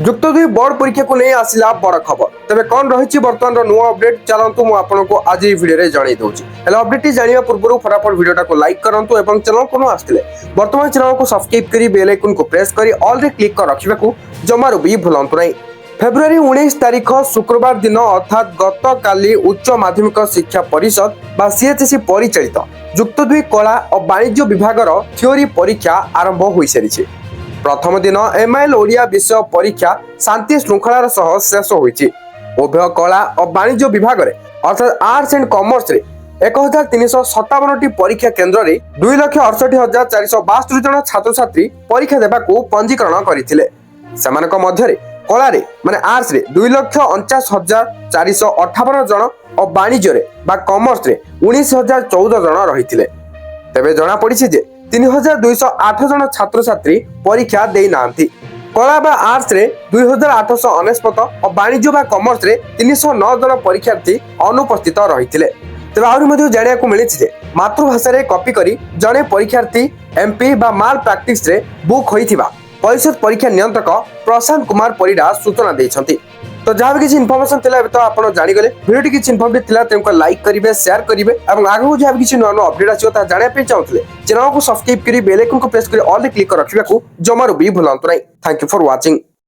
যুক্ত দুই बोर्ड परीक्षा को नहीं आसिला बड़ खबर तेज कौन रही बर्तमान नुआ अपडेट चलतु मुझे आज भिडियो जन दूसरी अपडेट जाना पूर्व फटाफट भिडियो को लाइक करूँ और चैनल को आसते बर्तमान चैनल को सब्सक्राइब कर बेल आइकन को प्रेस कर ऑल रे क्लिक कर रखा जमारू भी भूलु नहीं। फेब्रुआरी 19 तारीख शुक्रवार दिन अर्थात गत काली उच्च माध्यमिक शिक्षा परिषद बा सीएचएससी परिचालित युक्त दुई कला और वाणिज्य विभाग थ्योरी परीक्षा आरंभ हो सारी। प्रथम दिन एमआईएल ओडिया विषय परीक्षा शांति श्रृंखलार सह शेष होईछि। उभय कला और वाणिज्य विभाग अर्थात आर्ट्स एंड कॉमर्स 1357 परीक्षा केन्द्र में 2,68,472 जन छात्र छात्री परीक्षा देवाकू पंजीकरण करथिले। सेमानक मध्यरे कला माने आर्ट्स 2,49,458 जन और वाणिज्य बा कॉमर्स 19,014 जन रही। तेबे जना पड़ी जे 3,208 जन छात्र छात्री परीक्षा दे नांती। कला बा आर्ट्स 2,899 और वाणिज्य बा कॉमर्स 309 जन परीक्षार्थी अनुपस्थित रही। तेज आहरी जाना मिली मातृभाषा रे कॉपी करी जड़े परीक्षार्थी एमपी बा माल प्रैक्टिस रे बुक होइथिबा परिषद परीक्षा नियंत्रक प्रशांत कुमार परिडा सूचना देइछंती। तो जहाँ भी किसी इनफॉरमेशन थिला तो आपण जानिगले वीडियो किसी इनफॉर्मेटिव थिला तेनको लाइक करिवे शेयर करिवे एवं आगु जहाँ भी किसी नुआ अपडेट आछो ता जानिया पे चाहूतले चैनल को सब्सक्राइब करी बेल आइकन को प्रेस करी ऑल रे क्लिक कर रखिबाकू जमारू भी भूलंतु नहीं। Thank you for watching.